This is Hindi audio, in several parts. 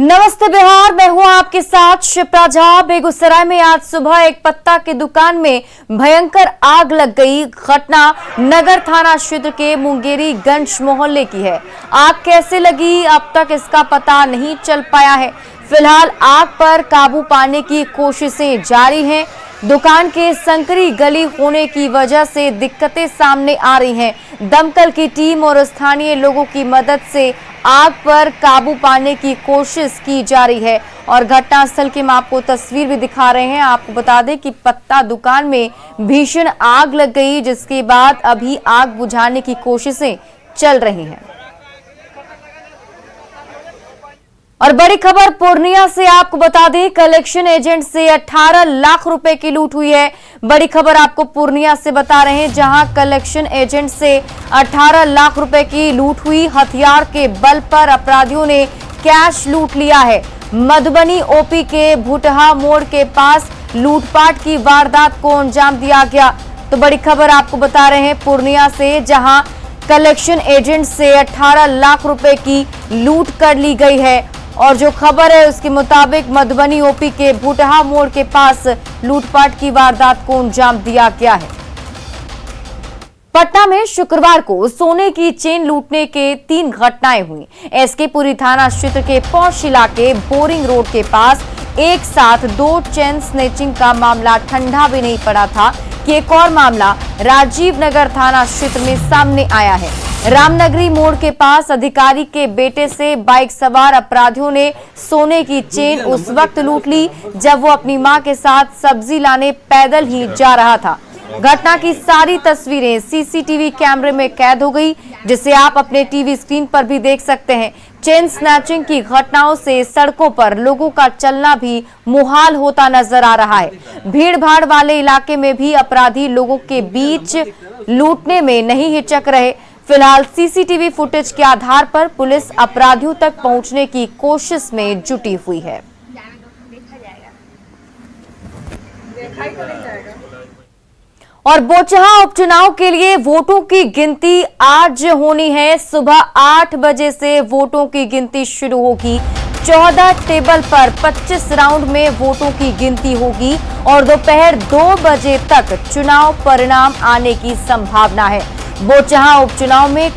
नमस्ते बिहार, मैं हूं आपके साथ शिप्रा झा। बेगूसराय में आज सुबह एक पत्ता की दुकान में भयंकर आग लग गई। घटना नगर थाना क्षेत्र के मुंगेरी गंज मोहल्ले की है। आग कैसे लगी अब तक इसका पता नहीं चल पाया है। फिलहाल आग पर काबू पाने की कोशिशें जारी हैं। दुकान के संकरी गली होने की वजह से दिक्कतें सामने आ रही हैं। दमकल की टीम और स्थानीय लोगों की मदद से आग पर काबू पाने की कोशिश की जा रही है और घटनास्थल की हम आपको तस्वीर भी दिखा रहे हैं। आपको बता दें कि पत्ता दुकान में भीषण आग लग गई, जिसके बाद अभी आग बुझाने की कोशिशें चल रही हैं। और बड़ी खबर पूर्णिया से आपको बता दें, कलेक्शन एजेंट से 18 लाख रुपए की लूट हुई है। बड़ी खबर आपको पूर्णिया से बता रहे हैं, जहां कलेक्शन एजेंट से 18 लाख रुपए की लूट हुई। हथियार के बल पर अपराधियों ने कैश लूट लिया है। मधुबनी ओपी के भुटहा मोड़ के पास लूटपाट की वारदात को अंजाम दिया गया। तो बड़ी खबर आपको बता रहे हैं पूर्णिया से, जहां कलेक्शन एजेंट से 18 लाख रुपए की लूट कर ली गई है। और जो खबर है उसके मुताबिक मधुबनी ओपी के भुटहा मोड़ के पास लूटपाट की वारदात को अंजाम दिया गया है। पटना में शुक्रवार को सोने की चेन लूटने के 3 घटनाएं हुई। एसके पुरी थाना क्षेत्र के पौष इलाके बोरिंग रोड के पास एक साथ 2 चेन स्नेचिंग का मामला ठंडा भी नहीं पड़ा था कि एक और मामला राजीव नगर थाना क्षेत्र में सामने आया है। रामनगरी मोड़ के पास अधिकारी के बेटे से बाइक सवार अपराधियों ने सोने की चेन उस वक्त लूट ली जब वो अपनी मां के साथ सब्जी लाने पैदल ही जा रहा था। घटना की सारी तस्वीरें सीसीटीवी कैमरे में कैद हो गई, जिसे आप अपने टीवी स्क्रीन पर भी देख सकते हैं। चेन स्नैचिंग की घटनाओं से सड़कों पर लोगों का चलना भी मुहाल होता नजर आ रहा है। भीड़ भाड़ वाले इलाके में भी अपराधी लोगों के बीच लूटने में नहीं हिचक रहे। फिलहाल सीसीटीवी फुटेज के आधार पर पुलिस अपराधियों तक पहुंचने की कोशिश में जुटी हुई है। और बोचहा उपचुनाव के लिए वोटों की गिनती आज होनी है। सुबह 8 बजे से वोटों की गिनती शुरू होगी। 14 टेबल पर 25 राउंड में वोटों की गिनती होगी और दोपहर 2 बजे तक चुनाव परिणाम आने की संभावना है। बोचहा उपचुनाव में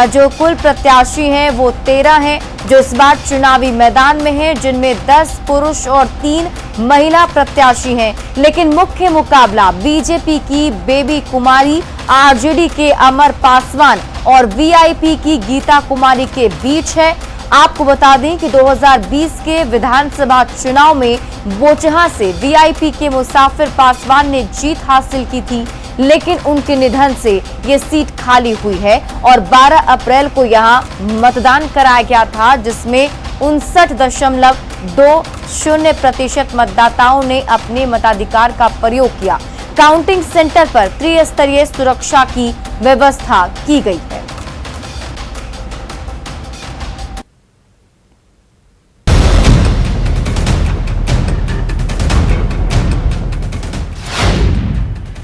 जो कुल प्रत्याशी हैं वो 13 हैं जो इस बार चुनावी मैदान में हैं, जिनमें 10 पुरुष और 3 महिला प्रत्याशी हैं। लेकिन मुख्य मुकाबला बीजेपी की बेबी कुमारी, आरजेडी के अमर पासवान और वीआईपी की गीता कुमारी के बीच है। आपको बता दें कि 2020 के विधानसभा चुनाव में बोचहा से वीआईपी के मुसाफिर पासवान ने जीत हासिल की थी, लेकिन उनके निधन से ये सीट खाली हुई है और 12 अप्रैल को यहां मतदान कराया गया था, जिसमें 59.20% मतदाताओं ने अपने मताधिकार का प्रयोग किया। काउंटिंग सेंटर पर त्रिस्तरीय सुरक्षा की व्यवस्था की गई है।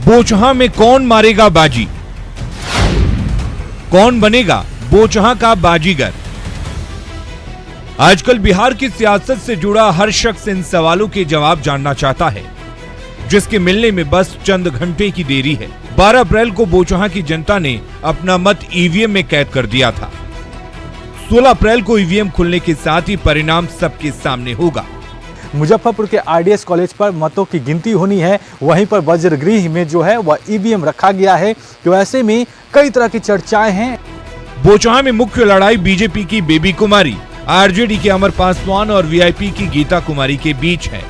बोचहा में कौन मारेगा बाजी, कौन बनेगा बोचहा का बाजीगर? आजकल बिहार की सियासत से जुड़ा हर शख्स इन सवालों के जवाब जानना चाहता है, जिसके मिलने में बस चंद घंटे की देरी है। 12 अप्रैल को बोचहा की जनता ने अपना मत ईवीएम में कैद कर दिया था। 16 अप्रैल को ईवीएम खुलने के साथ ही परिणाम सबके सामने होगा। मुजफ्फरपुर के आरडीएस कॉलेज पर मतों की गिनती होनी है, वहीं पर वज्रगृह में जो है वह ईवीएम रखा गया है। तो ऐसे में कई तरह की चर्चाएं हैं। बोचहा में मुख्य लड़ाई बीजेपी की बेबी कुमारी, आरजेडी के अमर पासवान और वीआईपी की गीता कुमारी के बीच है।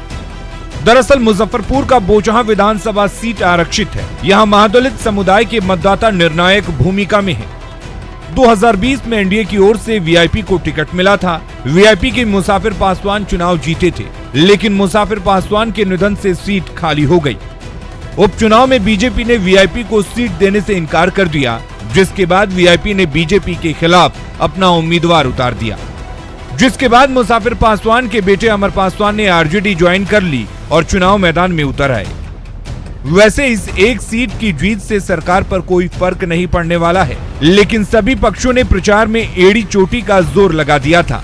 दरअसल मुजफ्फरपुर का बोचहा विधानसभा सीट आरक्षित है। यहाँ महादलित समुदाय के मतदाता निर्णायक भूमिका में है। 2020 में एनडीए की ओर से वीआईपी को टिकट मिला था। वीआईपी के मुसाफिर पासवान चुनाव जीते थे, लेकिन मुसाफिर पासवान के निधन से सीट खाली हो गई। उपचुनाव में बीजेपी ने वीआईपी को सीट देने से इनकार कर दिया, जिसके बाद वीआईपी ने बीजेपी के खिलाफ अपना उम्मीदवार उतार दिया। जिसके बाद मुसाफिर पासवान के बेटे अमर पासवान ने आरजेडी ज्वाइन कर ली और चुनाव मैदान में उतर आए। वैसे इस एक सीट की जीत से सरकार पर कोई फर्क नहीं पड़ने वाला है, लेकिन सभी पक्षों ने प्रचार में एड़ी चोटी का जोर लगा दिया था।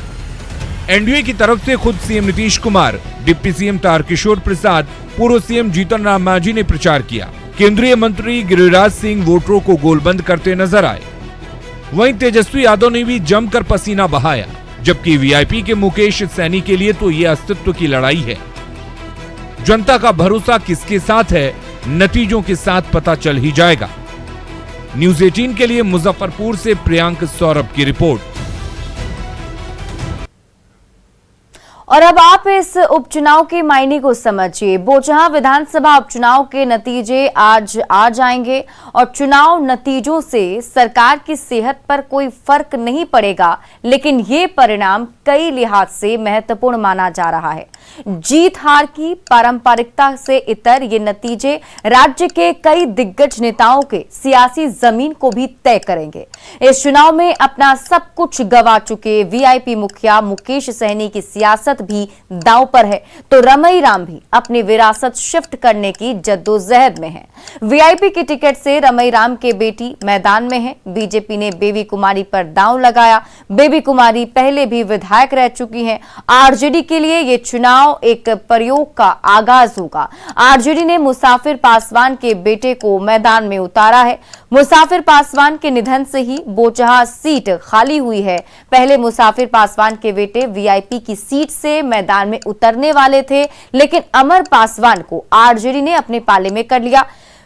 एनडीए की तरफ से खुद CM Nitish Kumar, deputy CM Tarkishore Prasad, पूर्व सीएम जीतन राम मांझी ने प्रचार किया। केंद्रीय मंत्री गिरिराज सिंह वोटरों को गोलबंद करते नजर आए। वहीं तेजस्वी यादव ने भी जमकर पसीना बहाया, जबकि वीआईपी के मुकेश सैनी के लिए तो ये अस्तित्व की लड़ाई है। जनता का भरोसा किसके साथ है, नतीजों के साथ पता चल ही जाएगा। न्यूज़ 18 के लिए मुजफ्फरपुर से प्रियांक सौरभ की रिपोर्ट। और अब आप इस उपचुनाव के मायने को समझिए। बोचहा विधानसभा उपचुनाव के नतीजे आज आ जाएंगे और चुनाव नतीजों से सरकार की सेहत पर कोई फर्क नहीं पड़ेगा, लेकिन ये परिणाम कई लिहाज से महत्वपूर्ण माना जा रहा है। जीत हार की पारंपरिकता से इतर ये नतीजे राज्य के कई दिग्गज नेताओं के सियासी जमीन को भी तय करेंगे। इस चुनाव में अपना सब कुछ गंवा चुके वीआईपी मुखिया मुकेश सहनी की सियासत भी दांव पर है, तो रमई राम भी अपनी विरासत शिफ्ट करने की जद्दोजहद में है। वीआईपी की टिकट से रमई राम के बेटी मैदान में है। बीजेपी ने बेबी कुमारी पर दांव लगाया। बेबी कुमारी पहले भी विधायक रह चुकी हैं। आरजेडी के लिए ये चुनाव एक प्रयोग का आगाज होगा। आरजेडी ने मुसाफिर पासवान के बेटे को मैदान में उतारा है। मुसाफिर पासवान के निधन से ही बोचहा सीट खाली हुई है। पहले मुसाफिर पासवान के बेटे वीआईपी की सीट से मैदान में उतरने वाले थे, लेकिन अमर पासवान को आरजेडी ने अपने पाले में कर लिया।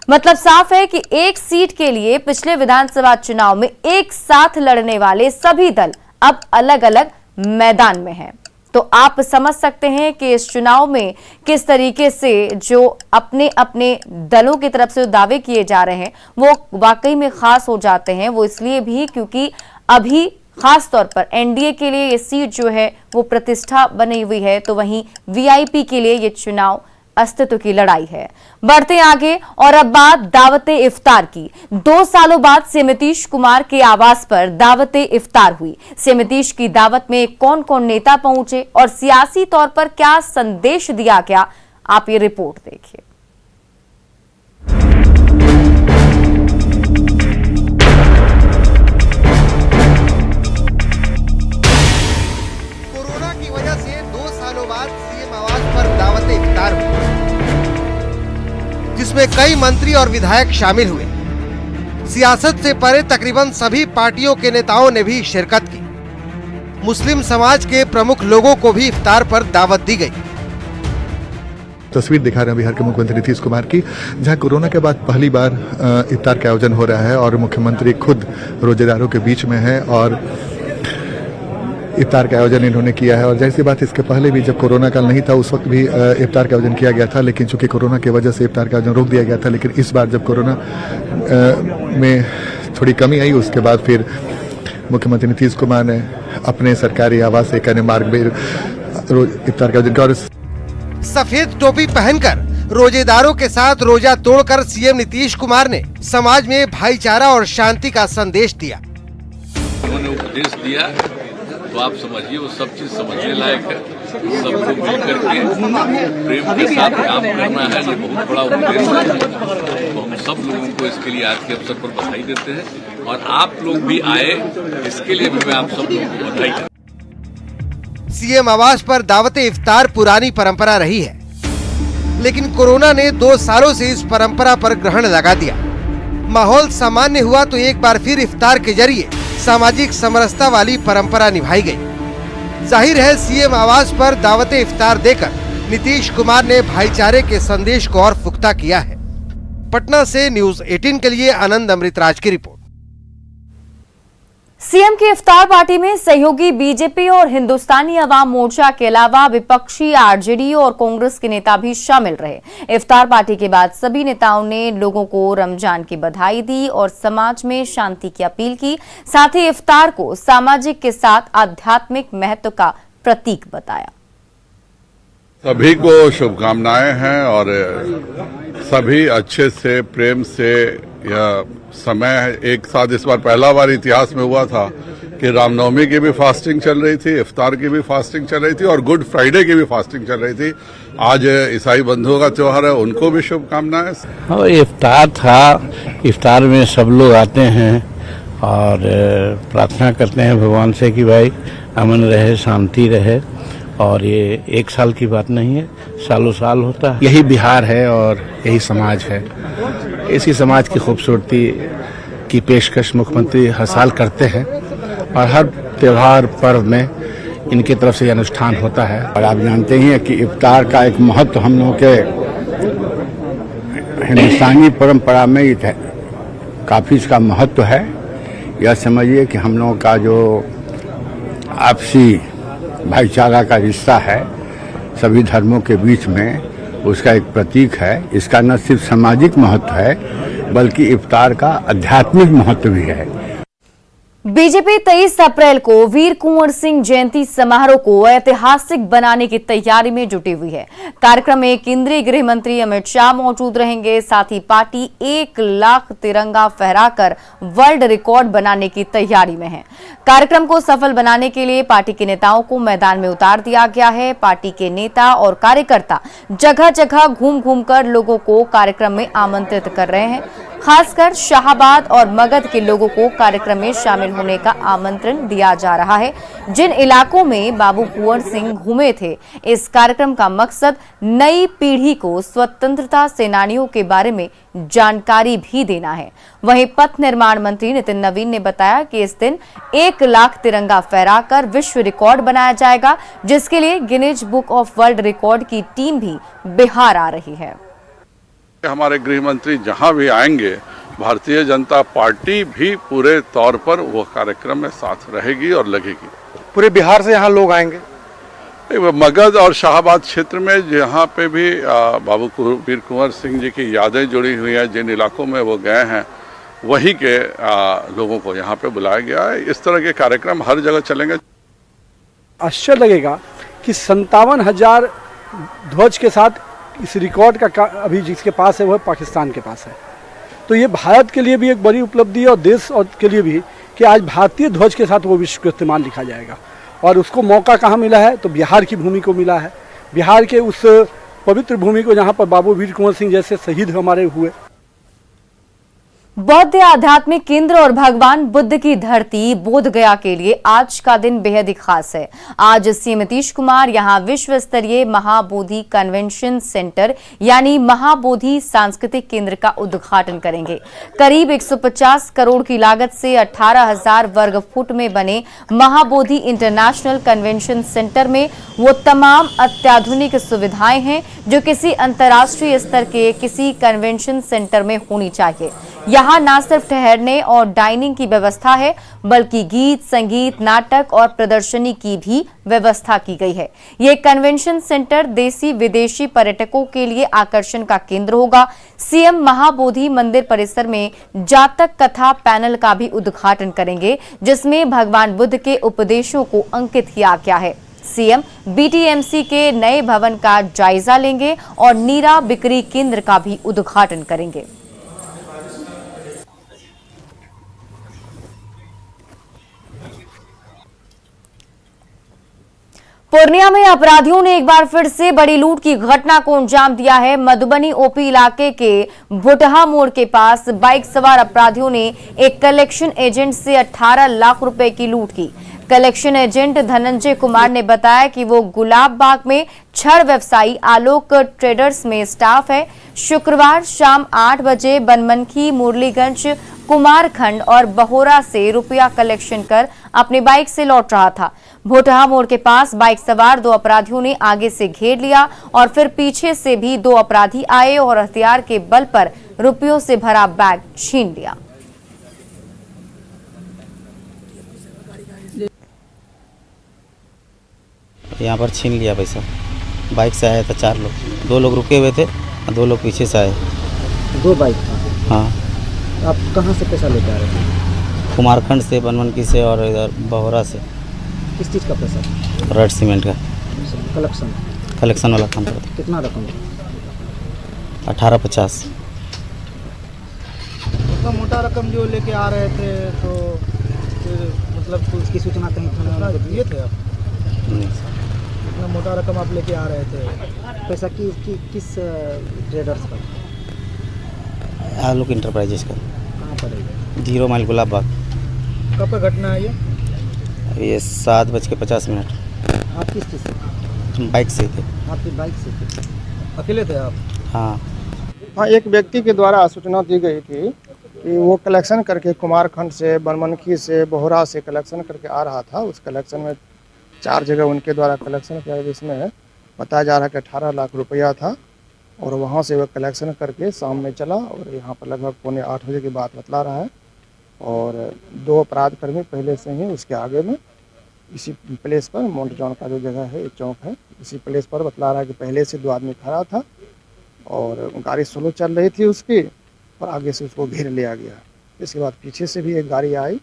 मतलब साफ है कि एक सीट के लिए पिछले विधानसभा चुनाव में एक साथ लड़ने वाले सभी दल अब अलग अलग मैदान में हैं। तो आप समझ सकते हैं कि इस चुनाव में किस तरीके से जो अपने अपने दलों की तरफ से दावे किए जा रहे हैं वो वाकई में खास हो जाते हैं। वो इसलिए भी क्योंकि अभी खास तौर पर एनडीए के लिए ये सीट जो है वो प्रतिष्ठा बनी हुई है, तो वहीं वीआईपी के लिए ये चुनाव अस्तित्व की लड़ाई है। बढ़ते आगे और अब बात दावते इफ्तार की। 2 सालों बाद सीएम नीतीश कुमार के आवास पर दावते इफ्तार हुई। सीएम नीतीश की दावत में कौन कौन नेता पहुंचे और सियासी तौर पर क्या संदेश दिया गया, आप ये रिपोर्ट देखिए। कोरोना की वजह से 2 सालों बाद सीएम आवास पर दावते इफ्तार हुई, जिसमें कई मंत्री और विधायक शामिल हुए। सियासत से परे तकरीबन सभी पार्टियों के नेताओं ने भी शिरकत की। मुस्लिम समाज के प्रमुख लोगों को भी इफ्तार पर दावत दी गई। तस्वीर दिखा रहे हैं बिहार के मुख्यमंत्री नीतीश कुमार की, जहां कोरोना के बाद पहली बार इफ्तार का आयोजन हो रहा है और मुख्यमंत्री खुद रोजेदारों के बीच में है और इफ्तार का आयोजन इन्होंने किया है। और जैसी बात इसके पहले भी जब कोरोना काल नहीं था उस वक्त भी इफ्तार का आयोजन किया गया था, लेकिन चूंकि कोरोना की वजह से इफ्तार का आयोजन रोक दिया गया था। लेकिन इस बार जब कोरोना में थोड़ी कमी आई उसके बाद फिर मुख्यमंत्री नीतीश कुमार ने अपने सरकारी आवास से एक अन्य मार्ग में इफ्तार का आयोजन किया। सफेद टोपी पहनकर रोजेदारों के साथ रोजा तोड़कर सीएम नीतीश कुमार ने समाज में भाईचारा और शांति का संदेश दिया। उन्होंने उपदेश दिया तो आप समझिए वो सब चीज समझने लायक है। सबको मिलकर के प्रेम के साथ काम करना है, ये बहुत बड़ा उपदेश है। तो हम सब लोगों को इसके लिए आज के अवसर पर बधाई देते हैं और आप लोग भी आए, इसके लिए भी मैं आप सब लोगों को बधाई देता हूं। सीएम आवास पर दावते इफ्तार पुरानी परंपरा रही है, लेकिन कोरोना ने 2 सालों से इस परंपरा पर ग्रहण लगा दिया। माहौल सामान्य हुआ तो एक बार फिर इफ्तार के जरिए सामाजिक समरसता वाली परंपरा निभाई गई। जाहिर है सीएम आवास पर दावते इफ्तार देकर नीतीश कुमार ने भाईचारे के संदेश को और पुख्ता किया है। पटना से न्यूज़ 18 के लिए आनंद अमृतराज की रिपोर्ट। सीएम की इफ्तार पार्टी में सहयोगी बीजेपी और हिंदुस्तानी अवाम मोर्चा के अलावा विपक्षी आरजेडी और कांग्रेस के नेता भी शामिल रहे। इफ्तार पार्टी के बाद सभी नेताओं ने लोगों को रमजान की बधाई दी और समाज में शांति की अपील की। साथ ही इफ्तार को सामाजिक के साथ आध्यात्मिक महत्व का प्रतीक बताया। सभी को शुभकामनाएं हैं और सभी अच्छे से प्रेम से यह समय एक साथ इस बार पहला बार इतिहास में हुआ था कि रामनवमी की भी फास्टिंग चल रही थी, इफ्तार की भी फास्टिंग चल रही थी और गुड फ्राइडे की भी फास्टिंग चल रही थी। आज ईसाई बंधुओं का त्योहार है, उनको भी शुभकामनाएं। हाँ, इफ्तार था। इफ्तार में सब लोग आते हैं और प्रार्थना करते हैं भगवान से कि भाई अमन रहे, शांति रहे। और ये एक साल की बात नहीं है, सालों साल होता है। यही बिहार है और यही समाज है। इसी समाज की खूबसूरती की पेशकश मुख्यमंत्री हर साल करते हैं और हर त्यौहार पर्व में इनकी तरफ से अनुष्ठान होता है। और आप जानते ही हैं कि इफ्तार का एक महत्व हम लोगों के हिंदुस्तानी परंपरा में काफ़ी इसका महत्व है। यह समझिए कि हम लोगों का जो आपसी भाईचारा का रिश्ता है सभी धर्मों के बीच में, उसका एक प्रतीक है। इसका न सिर्फ सामाजिक महत्व है बल्कि इफ्तार का आध्यात्मिक महत्व भी है। बीजेपी 23 अप्रैल को वीर कुंवर सिंह जयंती समारोह को ऐतिहासिक बनाने की तैयारी में जुटी हुई है। कार्यक्रम में केंद्रीय गृह मंत्री अमित शाह मौजूद रहेंगे। साथ ही पार्टी 1 लाख तिरंगा फहराकर वर्ल्ड रिकॉर्ड बनाने की तैयारी में है। कार्यक्रम को सफल बनाने के लिए पार्टी के नेताओं को मैदान में उतार दिया गया है। पार्टी के नेता और कार्यकर्ता जगह जगह घूम घूम कर लोगों को कार्यक्रम में आमंत्रित कर रहे हैं। खासकर शाहाबाद और मगध के लोगों को कार्यक्रम में शामिल होने का आमंत्रण दिया जा रहा है, जिन इलाकों में बाबू कुंवर सिंह घूमे थे। इस कार्यक्रम का मकसद नई पीढ़ी को स्वतंत्रता सेनानियों के बारे में जानकारी भी देना है। वहीं पथ निर्माण मंत्री नितिन नवीन ने बताया कि इस दिन 1 लाख तिरंगा फहराकर विश्व रिकॉर्ड बनाया जाएगा, जिसके लिए Guinness book of world record की टीम भी बिहार आ रही है। हमारे गृह मंत्री जहां भी आएंगे, भारतीय जनता पार्टी भी पूरे तौर पर वो कार्यक्रम में साथ रहेगी और लगेगी। पूरे बिहार से यहाँ लोग आएंगे। मगध और शाहाबाद क्षेत्र में जहाँ पे भी बाबू वीर कुंवर सिंह जी की यादें जुड़ी हुई हैं, जिन इलाकों में वो गए हैं, वहीं के लोगों को यहाँ पे बुलाया गया है। इस तरह के कार्यक्रम हर जगह चलेंगे। आश्चर्य लगेगा कि 57,000 ध्वज के साथ इस रिकॉर्ड का अभी जिसके पास है वह पाकिस्तान के पास है। तो ये भारत के लिए भी एक बड़ी उपलब्धि है और देश और के लिए भी कि आज भारतीय ध्वज के साथ वो विश्व कीर्तिमान लिखा जाएगा। और उसको मौका कहाँ मिला है तो बिहार की भूमि को मिला है, बिहार के उस पवित्र भूमि को जहाँ पर बाबू वीर कुंवर सिंह जैसे शहीद हमारे हुए। बौद्ध आध्यात्मिक केंद्र और भगवान बुद्ध की धरती बोध गया के लिए आज का दिन बेहद ही खास है। आज सीएम नीतीश कुमार यहां विश्व स्तरीय महाबोधि कन्वेंशन सेंटर यानी महाबोधि सांस्कृतिक केंद्र का उद्घाटन करेंगे। करीब 150 करोड़ की लागत से 18,000 वर्ग फुट में बने महाबोधि इंटरनेशनल कन्वेंशन सेंटर में वो तमाम अत्याधुनिक सुविधाएं हैं जो किसी अंतर्राष्ट्रीय स्तर के किसी कन्वेंशन सेंटर में होनी चाहिए। यहाँ न सिर्फ ठहरने और डाइनिंग की व्यवस्था है, बल्कि गीत, संगीत, नाटक और प्रदर्शनी की भी व्यवस्था की गई है। ये कन्वेंशन सेंटर देसी विदेशी पर्यटकों के लिए आकर्षण का केंद्र होगा। सीएम महाबोधि मंदिर परिसर में जातक कथा पैनल का भी उद्घाटन करेंगे, जिसमें भगवान बुद्ध के उपदेशों को अंकित किया गया है। सीएम बीटीएमसी के नए भवन का जायजा लेंगे और नीरा बिक्री केंद्र का भी उद्घाटन करेंगे। पूर्णिया में अपराधियों ने एक बार फिर से बड़ी लूट की घटना को अंजाम दिया है। मधुबनी ओपी इलाके के भुटहा मोड़ के पास बाइक सवार अपराधियों ने एक कलेक्शन एजेंट से 18 लाख रुपए की लूट की। कलेक्शन एजेंट धनंजय कुमार ने बताया कि वो गुलाब बाग में छड़ व्यवसायी आलोक ट्रेडर्स में स्टाफ है। शुक्रवार शाम 8 बजे बनमनखी, मुरलीगंज, कुमारखंड और बहोरा से रुपया कलेक्शन कर अपनी बाइक से लौट रहा था। भोटहा मोड़ के पास बाइक सवार 2 अपराधियों ने आगे से घेर लिया और फिर पीछे से भी 2 अपराधी आए और हथियार के बल पर रुपयों से भरा बैग छीन लिया। यहाँ पर छीन लिया पैसा। बाइक से आया था 4 लोग, 2 लोग रुके हुए थे और 2 लोग पीछे से आए। 2 बाइक था? हाँ। आप कहाँ से पैसा लेके आ रहे थे? कुमारखंड से, बनमनकी से और इधर बहोरा से। किस चीज़ का पैसा? रेड सीमेंट का कलेक्शन वाला काम करता। कितना रकम? 1850। इतना मोटा रकम जो लेके आ रहे थे तो फिर मतलब उसकी सूचना कहीं थाना में दिए थे आप? नहीं। इतना मोटा रकम आप लेके आ रहे थे, पैसा किस ट्रेडर्स का? आलोक इंटरप्राइजेस का। कहाँ पर है? 0 माइल गुलाब बाग। कब का घटना है ये? अभी ये 7:50 आप किस चीज़ से? बाइक से थे। आपकी बाइक से थे? अकेले थे आप? हाँ। हाँ, एक व्यक्ति के द्वारा सूचना दी गई थी कि वो कलेक्शन करके कुमारखंड से, बनमनखी से, बोहरा से कलेक्शन करके आ रहा था। उस कलेक्शन में 4 जगह उनके द्वारा कलेक्शन किया, जिसमें बताया जा रहा है कि 18 लाख रुपया था। और वहाँ से वह कलेक्शन करके शाम में चला और यहाँ पर लगभग 7:45 बजे की बात बतला रहा है। और 2 अपराध कर्मी पहले से ही उसके आगे में इसी प्लेस पर, माउंट जॉन का जो जगह है, एक चौक है, इसी प्लेस पर बतला रहा है कि पहले से 2 आदमी खड़ा था और गाड़ी स्लो चल रही थी उसकी, और आगे से उसको घेर लिया गया। इसके बाद पीछे से भी एक गाड़ी आई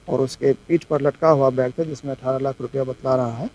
और उसके पीठ पर लटका हुआ बैग था जिसमें 18 लाख रुपया बतला रहा है।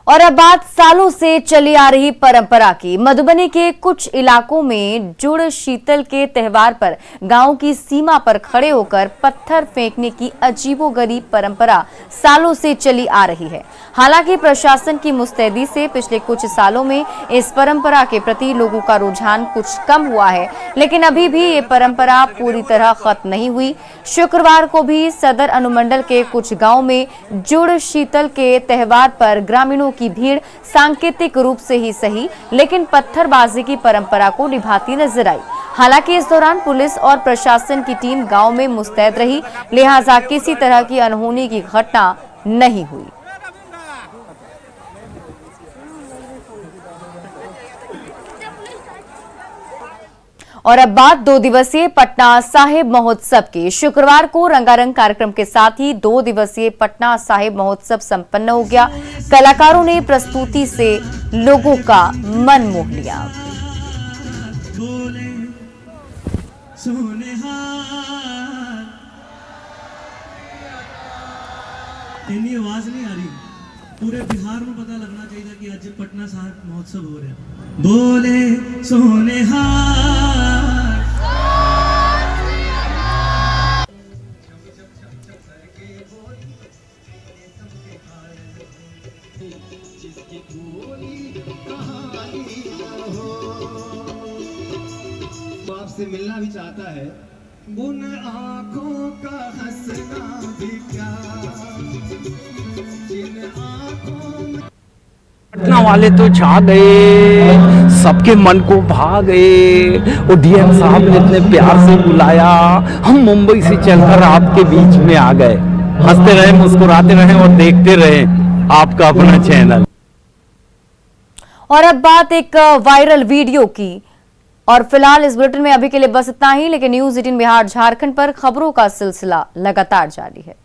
और अब बात सालों से चली आ रही परंपरा की। मधुबनी के कुछ इलाकों में जुड़ शीतल के त्योहार पर गांव की सीमा पर खड़े होकर पत्थर फेंकने की अजीबोगरीब परंपरा सालों से चली आ रही है। हालांकि प्रशासन की मुस्तैदी से पिछले कुछ सालों में इस परंपरा के प्रति लोगों का रुझान कुछ कम हुआ है, लेकिन अभी भी ये परंपरा पूरी तरह खत्म नहीं हुई। शुक्रवार को भी सदर अनुमंडल के कुछ गाँव में जुड़ शीतल के त्योहार पर ग्रामीणों की भीड़ सांकेतिक रूप से ही सही, लेकिन पत्थरबाजी की परंपरा को निभाती नजर आई। हालांकि इस दौरान पुलिस और प्रशासन की टीम गांव में मुस्तैद रही, लिहाजा किसी तरह की अनहोनी की घटना नहीं हुई। और अब बात 2 दिवसीय पटना साहिब महोत्सव की। शुक्रवार को रंगारंग कार्यक्रम के साथ ही 2 दिवसीय पटना साहिब महोत्सव संपन्न हो गया। कलाकारों ने प्रस्तुति से लोगों का मन मोह लिया। इतनी आवाज नहीं आ रही, पूरे बिहार में पता लगना चाहिए कि आज पटना साहिब महोत्सव हो रहा है। बोले सोने आपसे मिलना भी चाहता है। उन आँखों का हंसना भी क्या, जिन आँखों में पटना वाले तो छा गए, सबके मन को भा गए। और डीएम साहब ने इतने प्यार से बुलाया, हम मुंबई से चलकर आपके बीच में आ गए। हंसते रहे, मुस्कुराते रहे और देखते रहे आपका अपना चैनल। और अब बात एक वायरल वीडियो की। और फिलहाल इस बुलेटिन में अभी के लिए बस इतना ही, लेकिन न्यूज़ 18 बिहार झारखंड पर खबरों का सिलसिला लगातार जारी है।